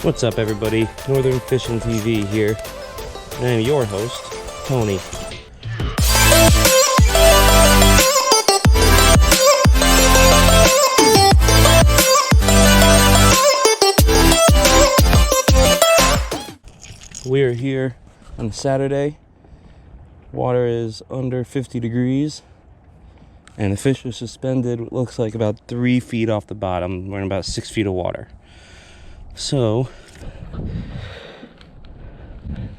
What's up, everybody? Northern Fishing TV here, and I'm your host, Tony. We are here on Saturday. Water is under 50 degrees, and the fish are suspended. It looks like about 3 feet off the bottom. We're in about 6 feet of water. So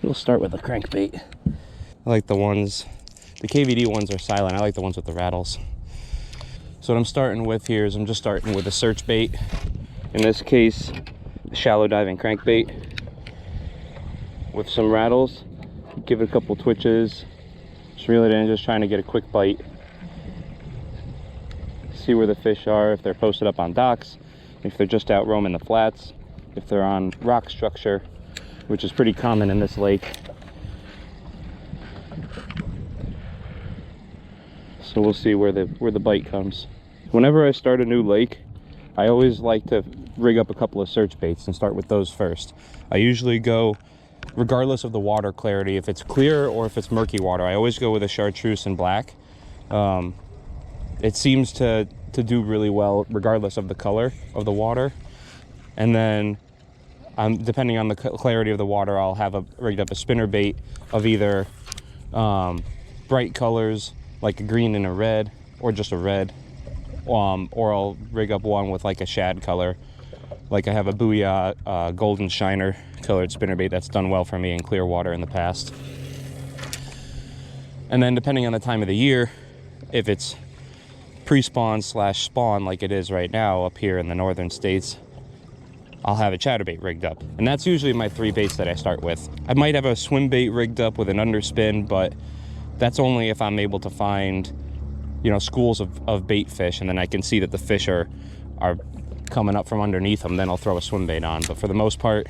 we'll start with a crankbait. I like the KVD ones are silent. I like the ones with the rattles. So what I'm starting with here is I'm just starting with a search bait. In this case, a shallow diving crankbait with some rattles. Give it a couple twitches. Just reel it in, just trying to get a quick bite. See where the fish are, if they're posted up on docks, if they're just out roaming the flats, if they're on rock structure, which is pretty common in this lake. So we'll see where the bite comes. Whenever I start a new lake, I always like to rig up a couple of search baits and start with those first. I usually go, regardless of the water clarity, if it's clear or if it's murky water, I always go with a chartreuse and black. It seems to do really well regardless of the color of the water. And then depending on the clarity of the water, I'll have rigged up a spinner bait of either bright colors like a green and a red, or just a red, or I'll rig up one with like a shad color. Like I have a Booyah golden shiner colored spinnerbait that's done well for me in clear water in the past. And then depending on the time of the year, if it's pre-spawn / spawn like it is right now up here in the northern states, I'll have a chatterbait rigged up. And that's usually my 3 baits that I start with. I might have a swim bait rigged up with an underspin, but that's only if I'm able to find, schools of bait fish, and then I can see that the fish are coming up from underneath them. Then I'll throw a swim bait on. But for the most part,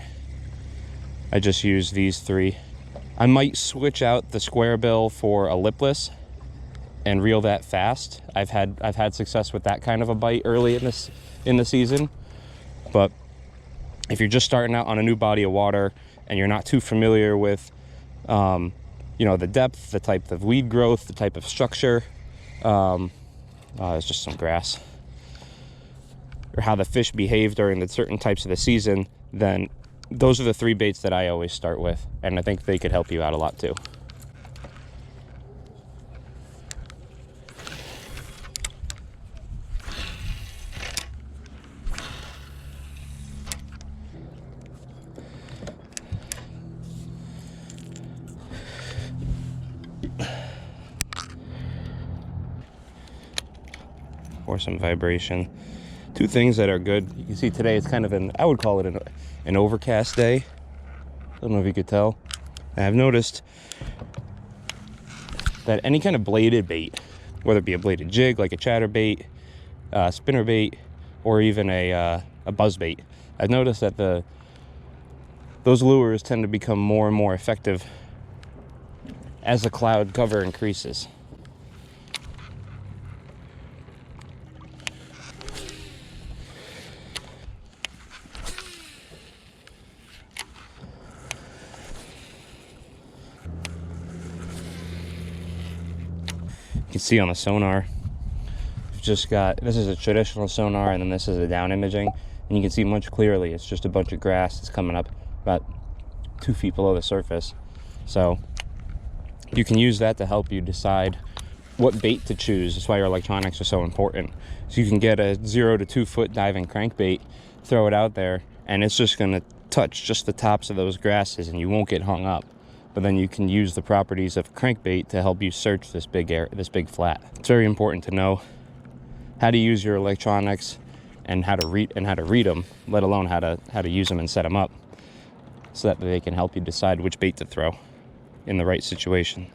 I just use these 3. I might switch out the square bill for a lipless and reel that fast. I've had success with that kind of a bite early in the season. But if you're just starting out on a new body of water and you're not too familiar with the depth, the type of weed growth, the type of structure, it's just some grass, or how the fish behave during the certain types of the season, then those are the 3 baits that I always start with, and I think they could help you out a lot too. Or some vibration. 2 things that are good. You can see today it's kind of I would call it an overcast day. I don't know if you could tell. And I've noticed that any kind of bladed bait, whether it be a bladed jig like a chatterbait, spinner bait, or even a buzz bait, I've noticed that those lures tend to become more and more effective as the cloud cover increases. You can see on the sonar, this is a traditional sonar, and then this is a down imaging, and you can see much clearly it's just a bunch of grass that's coming up about 2 feet below the surface. So you can use that to help you decide what bait to choose. That's why your electronics are so important. So you can get a 0 to 2 foot diving crankbait, throw it out there, and it's just going to touch just the tops of those grasses and you won't get hung up. But then you can use the properties of crankbait to help you search this big flat. It's very important to know how to use your electronics and how to read them, let alone how to use them and set them up, so that they can help you decide which bait to throw in the right situation.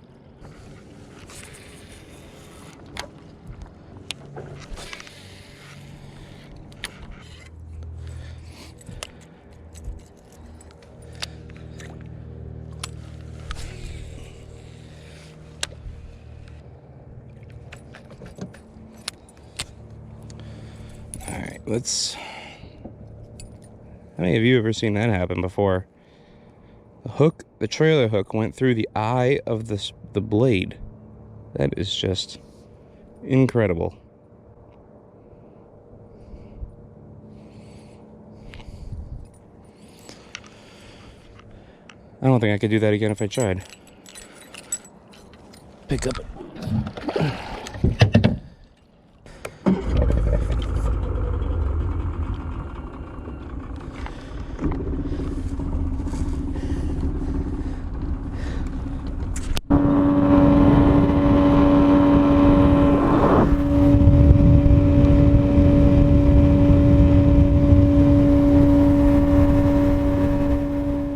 Let's How many of you ever seen that happen before? The trailer hook went through the eye of the blade. That is just incredible. I don't think I could do that again if I tried. Pick up.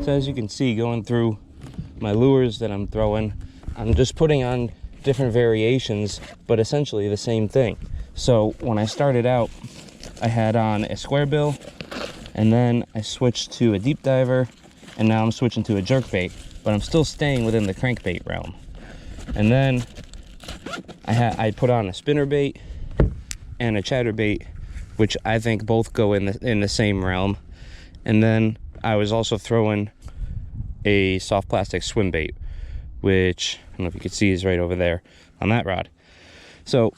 So as you can see, going through my lures that I'm throwing, I'm just putting on different variations, but essentially the same thing. So when I started out, I had on a square bill, and then I switched to a deep diver, and now I'm switching to a jerkbait, but I'm still staying within the crankbait realm. And then I put on a spinnerbait and a chatterbait, which I think both go in the same realm. And then I was also throwing a soft plastic swim bait, which I don't know if you can see is right over there on that rod. So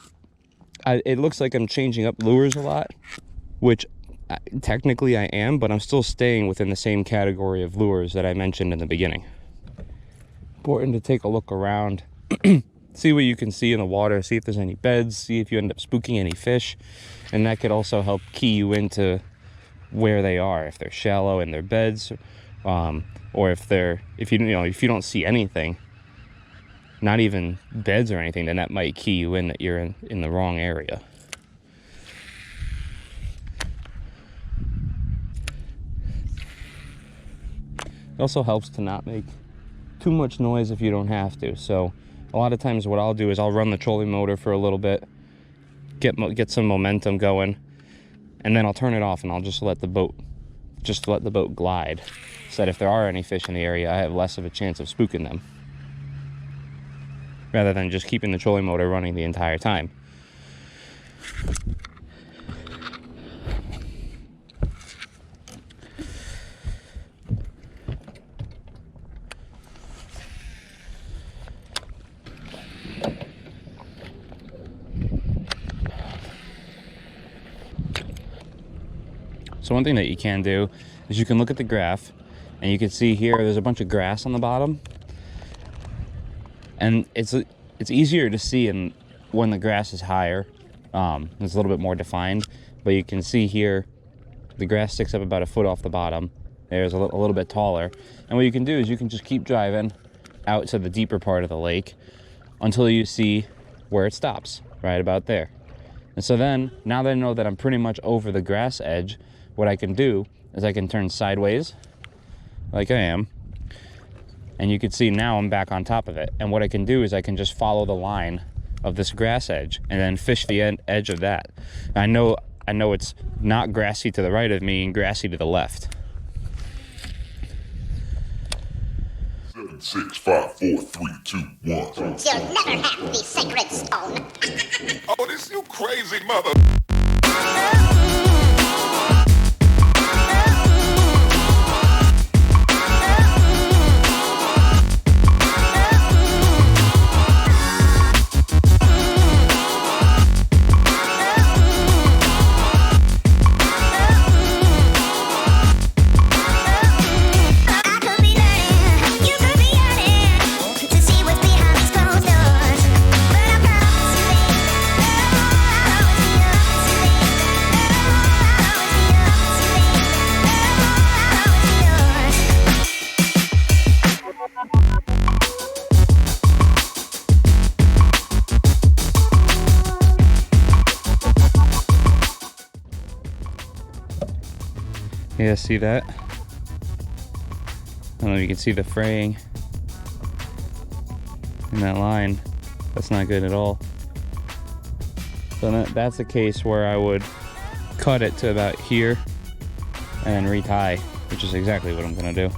it looks like I'm changing up lures a lot, which technically I am, but I'm still staying within the same category of lures that I mentioned in the beginning. Important to take a look around, see what you can see in the water, see if there's any beds, see if you end up spooking any fish, and that could also help key you into where they are, if they're shallow in their beds, or if you don't see anything, not even beds or anything, then that might key you in that you're in the wrong area. It also helps to not make too much noise if you don't have to. So a lot of times what I'll do is I'll run the trolling motor for a little bit, get some momentum going, and then I'll turn it off and I'll just let the boat glide, so that if there are any fish in the area, I have less of a chance of spooking them, rather than just keeping the trolling motor running the entire time. So one thing that you can do is you can look at the graph, and you can see here there's a bunch of grass on the bottom, and it's easier to see when the grass is higher. It's a little bit more defined, but you can see here the grass sticks up about a foot off the bottom. There's a little bit taller, and what you can do is you can just keep driving out to the deeper part of the lake until you see where it stops, right about there. And so then, now that I know that I'm pretty much over the grass edge, what I can do is I can turn sideways, like I am, and you can see now I'm back on top of it. And what I can do is I can just follow the line of this grass edge and then fish the edge of that. I know it's not grassy to the right of me and grassy to the left. 7, 6, 5, 4, 3, 2, 1. You'll never have the sacred stone. Oh, this you crazy mother. Yeah, see that? I don't know if you can see the fraying in that line. That's not good at all. So that's a case where I would cut it to about here and retie, which is exactly what I'm gonna do.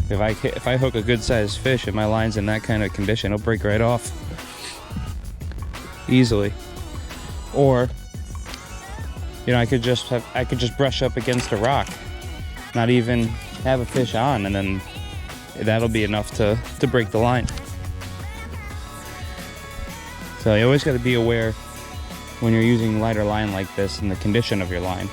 If I hook a good sized fish and my line's in that kind of condition, it'll break right off easily. Or You know, I could just brush up against a rock, not even have a fish on, and then that'll be enough to break the line. So you always got to be aware when you're using lighter line like this and the condition of your line.